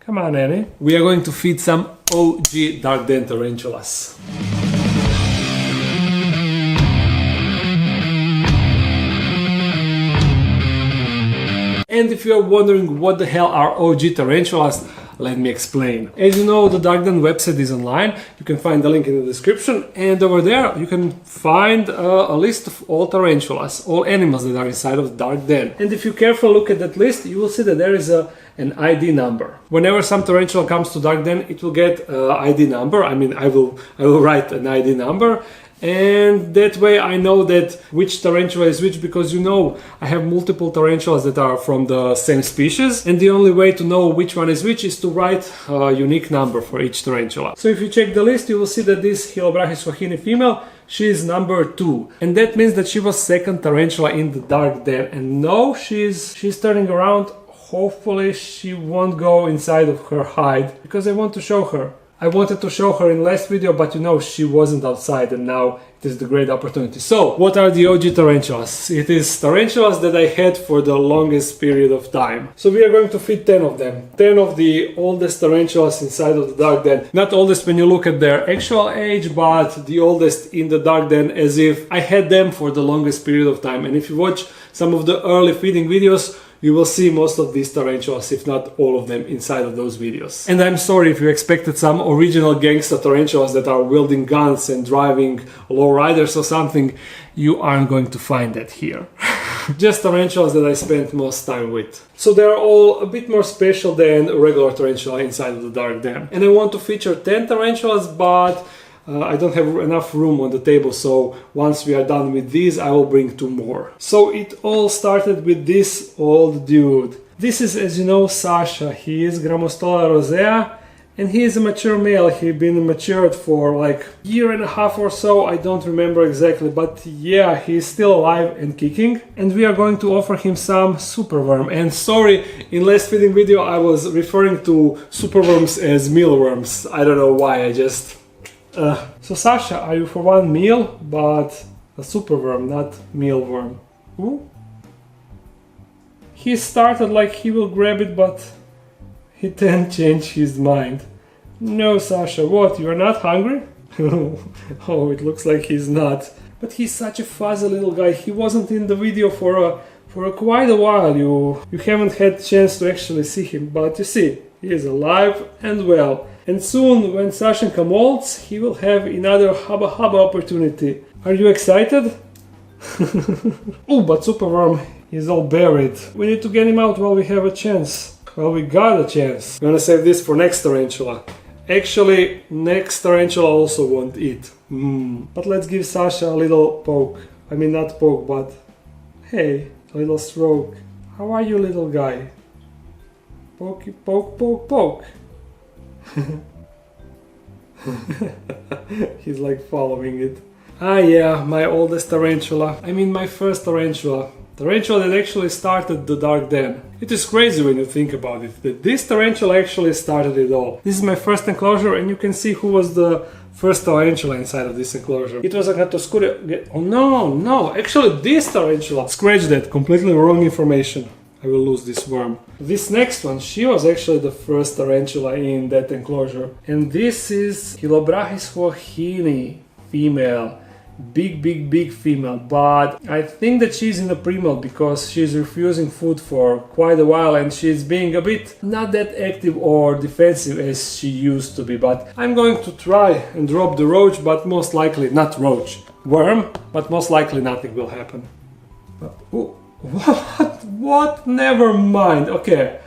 Come on, Annie. We are going to feed some OG dark den tarantulas. And if you are wondering what the hell are OG tarantulas, let me explain. As you know, the Dark Den website is online. You can find the link in the description, and over there you can find a list of all tarantulas, all animals that are inside of the Dark Den. And if you carefully look at that list, you will see that there is an ID number. Whenever some tarantula comes to Dark Den, it will get an ID number. I mean, I will write an ID number. And that way I know that which tarantula is which, because you know I have multiple tarantulas that are from the same species, and the only way to know which one is which is to write a unique number for each tarantula. So if you check the list, you will see that this Chilobrachys huahini female, she is number 2, and that means that she was second tarantula in the Dark Den. And now she's turning around. Hopefully she won't go inside of her hide, because I want to show her. I wanted to show her in last video, but you know she wasn't outside, and now it is the great opportunity. So, what are the OG tarantulas? It is tarantulas that I had for the longest period of time. So we are going to feed 10 of them. 10 of the oldest tarantulas inside of the Dark Den. Not oldest when you look at their actual age, but the oldest in the Dark Den, as if I had them for the longest period of time. And if you watch some of the early feeding videos, you will see most of these tarantulas, if not all of them, inside of those videos. And I'm sorry if you expected some original gangster tarantulas that are wielding guns and driving lowriders or something. You aren't going to find that here. Just tarantulas that I spent most time with. So they're all a bit more special than a regular tarantula inside of the Dark Den. And I want to feature 10 tarantulas, but I don't have enough room on the table, so once we are done with these, I will bring 2 more. So it all started with this old dude. This is, as you know, Sasha. He is Grammostola rosea, and he is a mature male. He's been matured for like a year and a half or so, I don't remember exactly, but yeah, he's still alive and kicking. And we are going to offer him some superworm. And sorry, in last feeding video I was referring to superworms as mealworms. I don't know why, I just... So Sasha, are you for one meal, but a superworm, not mealworm? Ooh. He started like he will grab it, but he then changed his mind. No, Sasha, what, you are not hungry? Oh, it looks like he's not. But he's such a fuzzy little guy. He wasn't in the video for quite a while. You haven't had a chance to actually see him, but you see, he is alive and well. And soon, when Sashenka molts, he will have another hubba opportunity. Are you excited? Oh, but superworm is all buried. We need to get him out while we have a chance. Well, we got a chance. I'm gonna save this for next tarantula. Actually, next tarantula also won't eat. But let's give Sasha a little poke. I mean, not poke, but hey, a little stroke. How are you, little guy? Pokey, poke, poke, poke. He's like following it. Ah yeah, my oldest tarantula. I mean my first tarantula. Tarantula that actually started the Dark Den. It is crazy when you think about it, that this tarantula actually started it all. This is my first enclosure, and you can see who was the first tarantula inside of this enclosure. It was Acanthoscurria. Oh no, actually this tarantula. Scratch that, completely wrong information. I will lose this worm. This next one, she was actually the first tarantula in that enclosure. And this is Chilobrachys huahini, female. Big female. But I think that she's in a premolt because she's refusing food for quite a while, and she's being a bit not that active or defensive as she used to be. But I'm going to try and drop the roach, but most likely, not roach, worm, but most likely nothing will happen. Ooh. What? Never mind. Okay,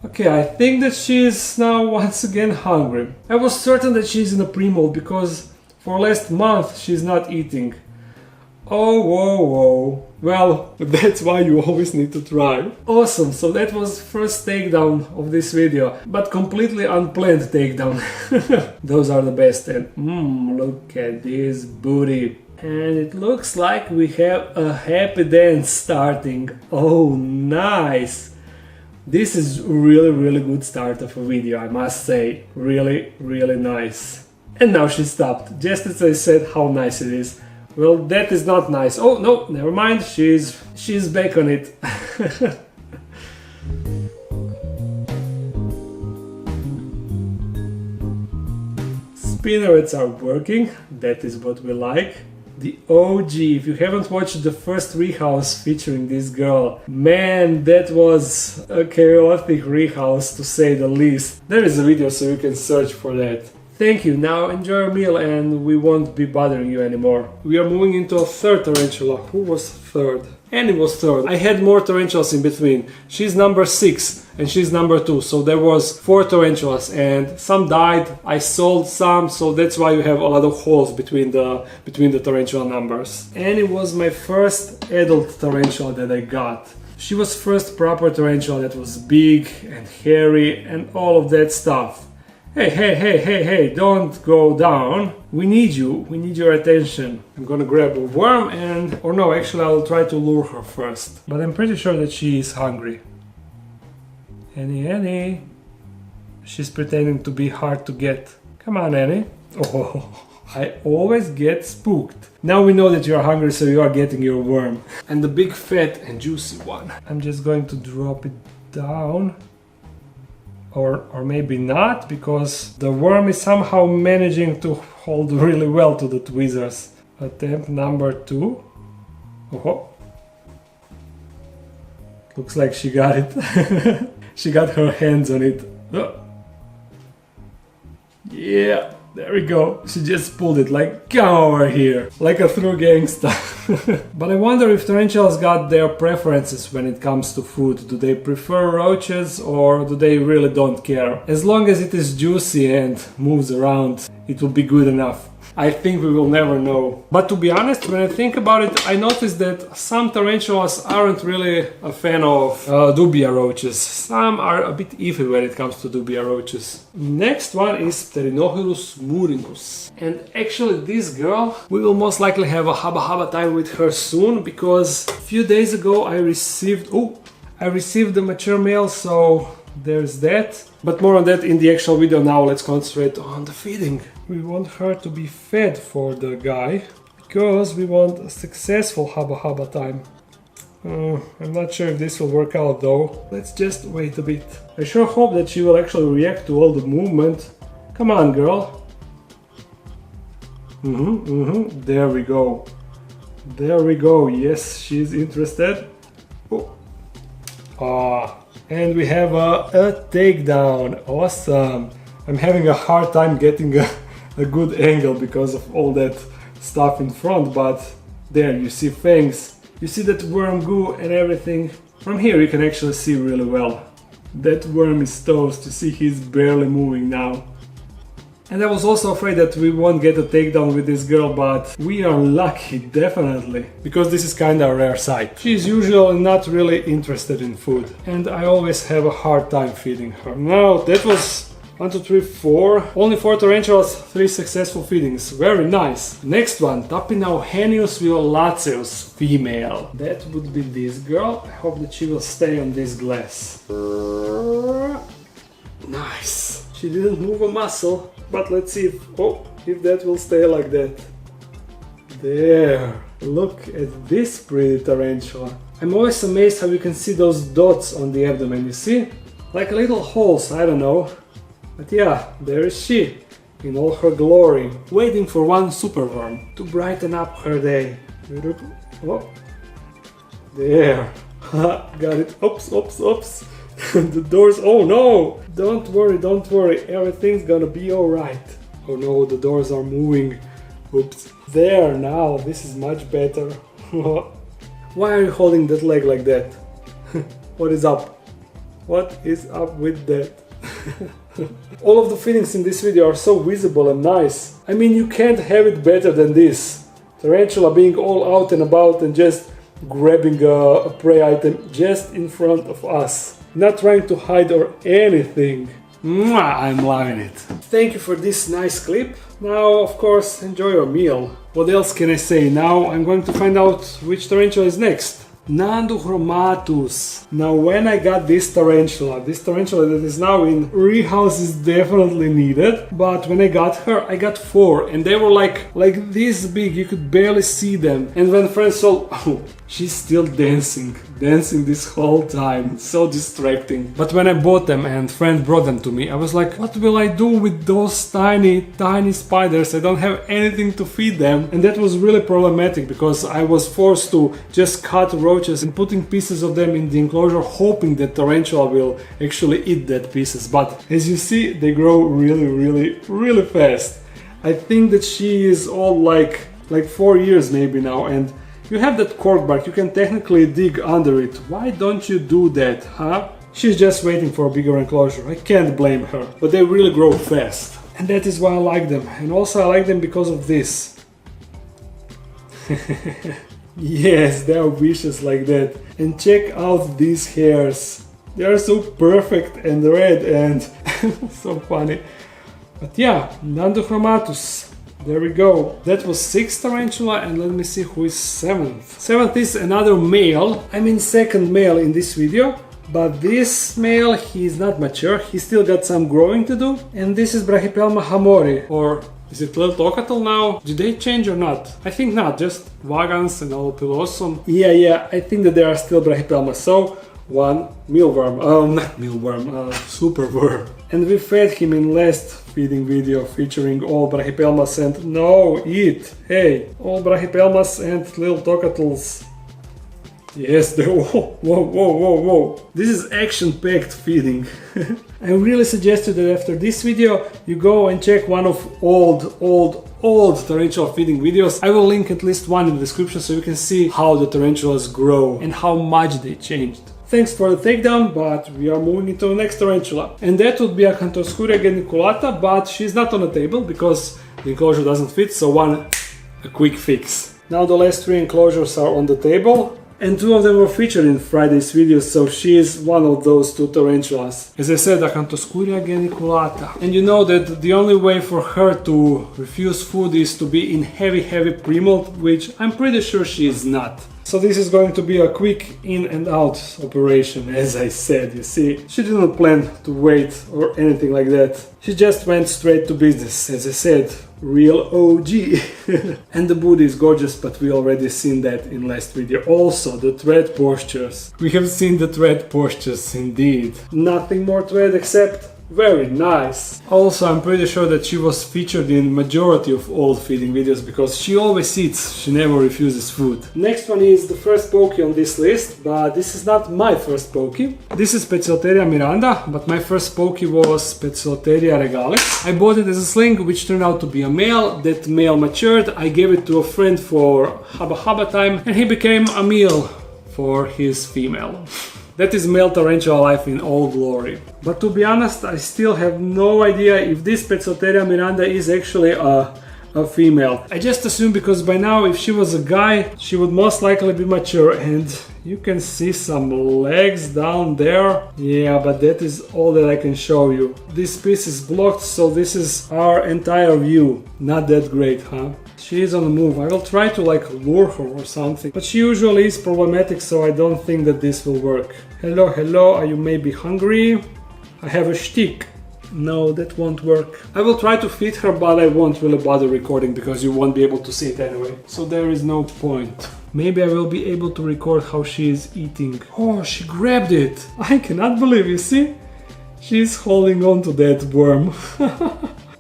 I think that she's now once again hungry. I was certain that she's in a premolt because for last month she's not eating. Oh, whoa. Well, that's why you always need to try. Awesome, so that was first takedown of this video, but completely unplanned takedown. Those are the best. And look at this booty. And it looks like we have a happy dance starting. Oh, nice! This is really good start of a video, I must say. Really nice. And now she stopped, just as I said how nice it is. Well, that is not nice. Oh, no, never mind, she's back on it. Spinnerets are working, that is what we like. The OG, if you haven't watched the first rehouse featuring this girl, man, that was a chaotic rehouse to say the least. There is a video so you can search for that. Thank you, now enjoy your meal and we won't be bothering you anymore. We are moving into a third tarantula. Who was third? Annie was third. I had more tarantulas in between. She's number 6 and she's number 2, so there was 4 tarantulas and some died. I sold some, so that's why you have a lot of holes between the tarantula numbers. Annie was my first adult tarantula that I got. She was first proper tarantula that was big and hairy and all of that stuff. Hey, don't go down. We need you, we need your attention. I'm gonna grab a worm and... or no, actually I'll try to lure her first. But I'm pretty sure that she is hungry. Annie. She's pretending to be hard to get. Come on, Annie. Oh, I always get spooked. Now we know that you are hungry, so you are getting your worm. And the big fat and juicy one. I'm just going to drop it down. Or maybe not, because the worm is somehow managing to hold really well to the tweezers. Attempt number 2. Oh, looks like she got it. She got her hands on it. Oh. Yeah, there we go. She just pulled it like, come over here, like a true gangsta. But I wonder if tarantulas got their preferences when it comes to food. Do they prefer roaches or do they really don't care? As long as it is juicy and moves around, it will be good enough. I think we will never know. But to be honest, when I think about it, I noticed that some tarantulas aren't really a fan of dubia roaches. Some are a bit iffy when it comes to dubia roaches. Next one is Pterinochilus murinus. And actually this girl, we will most likely have a haba time with her soon, because a few days ago I received the mature male, so there's that. But more on that in the actual video. Now let's concentrate on the feeding. We want her to be fed for the guy, because we want a successful haba time. I'm not sure if this will work out though. Let's just wait a bit. I sure hope that she will actually react to all the movement. Come on, girl. There we go. There we go. Yes, she's interested. Oh. And we have a takedown. Awesome. I'm having a hard time getting a good angle because of all that stuff in front, but there you see fangs. You see that worm goo and everything. From here you can actually see really well. That worm is toast. You see he's barely moving now. And I was also afraid that we won't get a takedown with this girl, but we are lucky, definitely, because this is kinda a rare sight. She's usually not really interested in food, and I always have a hard time feeding her. Now, that was 1, 2, 3, 4. Only 4 tarantulas, 3 successful feedings. Very nice. Next one, Tapinauchenius violaceus, female. That would be this girl. I hope that she will stay on this glass. Nice. She didn't move a muscle. But let's see if that will stay like that. There, look at this pretty tarantula. I'm always amazed how you can see those dots on the abdomen, you see? Like little holes, I don't know. But yeah, there is she, in all her glory, waiting for one superworm to brighten up her day. Oh, there, got it. Oops. The doors, oh no! Don't worry, everything's gonna be alright. Oh no, the doors are moving. Oops. There, now, this is much better. Why are you holding that leg like that? What is up? What is up with that? All of the feedings in this video are so visible and nice. I mean, you can't have it better than this. Tarantula being all out and about and just grabbing a prey item just in front of us. Not trying to hide or anything. I'm loving it. Thank you for this nice clip. Now, of course, enjoy your meal. What else can I say? Now I'm going to find out which tarantula is next. Nhandu chromatus. Now, when I got this tarantula that is now in rehouse is definitely needed. But when I got her, I got 4, and they were like this big. You could barely see them. And when friends saw, oh, she's still dancing dancing this whole time. It's so distracting. But when I bought them and friend brought them to me, I was like, what will I do with those tiny spiders? I don't have anything to feed them. And that was really problematic because I was forced to just cut roaches and putting pieces of them in the enclosure, hoping that tarantula will actually eat that pieces. But as you see, they grow really fast. I think that she is all like 4 years maybe now, and you have that cork bark, you can technically dig under it. Why don't you do that, huh? She's just waiting for a bigger enclosure. I can't blame her, but they really grow fast. And that is why I like them. And also I like them because of this. Yes, they are vicious like that. And check out these hairs. They are so perfect and red and so funny. But yeah, Nhandu chromatus. There we go. That was 6th tarantula, and let me see who is 7th. 7th is another male. I mean second male in this video. But this male, he is not mature. He still got some growing to do. And this is Brachypelma hamorii, or is it Tliltocatl now? Did they change or not? I think not, just vagans and albopilosum. Yeah, I think that they are still Brachypelma. So, one mealworm, not mealworm, superworm. And we fed him in last feeding video featuring all Brachypelmas and no, eat, hey, all Brachypelmas and Tliltocatls. Yes, they whoa. This is action-packed feeding. I really suggest you that after this video you go and check one of old tarantula feeding videos. I will link at least one in the description so you can see how the tarantulas grow and how much they changed. Thanks for the takedown, but we are moving into the next tarantula. And that would be Acanthoscurria geniculata, but she's not on the table because the enclosure doesn't fit, so a quick fix. Now the last 3 enclosures are on the table. And 2 of them were featured in Friday's video, so she is one of those 2 tarantulas. As I said, Acanthoscurria geniculata. And you know that the only way for her to refuse food is to be in heavy pre-molt, which I'm pretty sure she is not. So this is going to be a quick in and out operation, as I said, you see. She didn't plan to wait or anything like that. She just went straight to business, as I said, real OG. And the booty is gorgeous, but we already seen that in last video. Also, the thread postures. We have seen the thread postures, indeed. Nothing more to add except very nice. Also, I'm pretty sure that she was featured in majority of old feeding videos because she always eats, she never refuses food. Next one is the first Poke on this list, but this is not my first Poke. This is Poecilotheria miranda, but my first Poke was Poecilotheria regalis. I bought it as a sling, which turned out to be a male. That male matured, I gave it to a friend for haba time, and he became a meal for his female. That is male tarantula life in all glory. But to be honest, I still have no idea if this Poecilotheria miranda is actually a female. I just assume because by now if she was a guy, she would most likely be mature, and you can see some legs down there. Yeah, but that is all that I can show you. This piece is blocked, so this is our entire view. Not that great, huh? She is on the move. I will try to lure her or something, but she usually is problematic, so I don't think that this will work. Hello, are you maybe hungry? I have a shtick. No, that won't work. I will try to feed her, but I won't really bother recording because you won't be able to see it anyway. So there is no point. Maybe I will be able to record how she is eating. Oh, she grabbed it! I cannot believe, you see? She's holding on to that worm.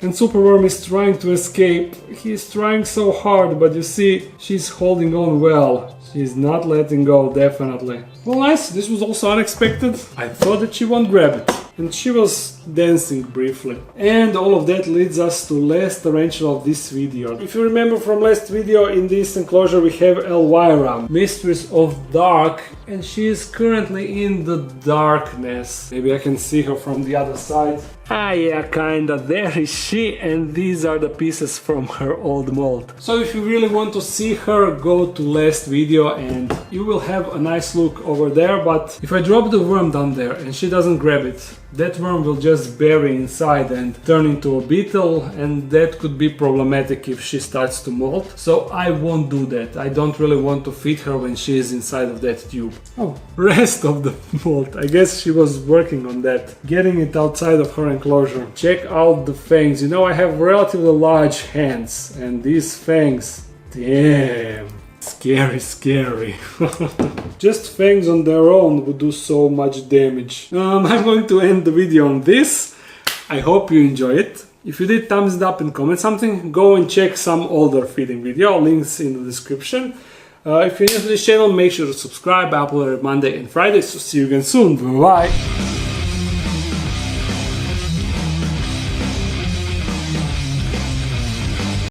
And Superworm is trying to escape. He's trying so hard, but you see, she's holding on well. She's not letting go, definitely. Well, nice, this was also unexpected. I thought that she won't grab it. And she was dancing briefly. And all of that leads us to last tarantula of this video. If you remember from last video, in this enclosure we have Elvira, Mistress of Dark, and she is currently in the darkness. Maybe I can see her from the other side. Ah yeah, kinda, there is she, and these are the pieces from her old mold. So if you really want to see her, go to last video and you will have a nice look over there. But if I drop the worm down there and she doesn't grab it, that worm will just bury inside and turn into a beetle, and that could be problematic if she starts to molt. So I won't do that. I don't really want to feed her when she is inside of that tube. Oh, rest of the molt. I guess she was working on that, getting it outside of her enclosure. Check out the fangs. You know, I have relatively large hands, and these fangs, damn. Scary, scary. Just fangs on their own would do so much damage. I'm going to end the video on this. I hope you enjoy it. If you did, thumbs it up and comment something. Go and check some older feeding video, links in the description. If you're new to this channel, make sure to subscribe. I upload every Monday and Friday, so see you again soon. Bye bye.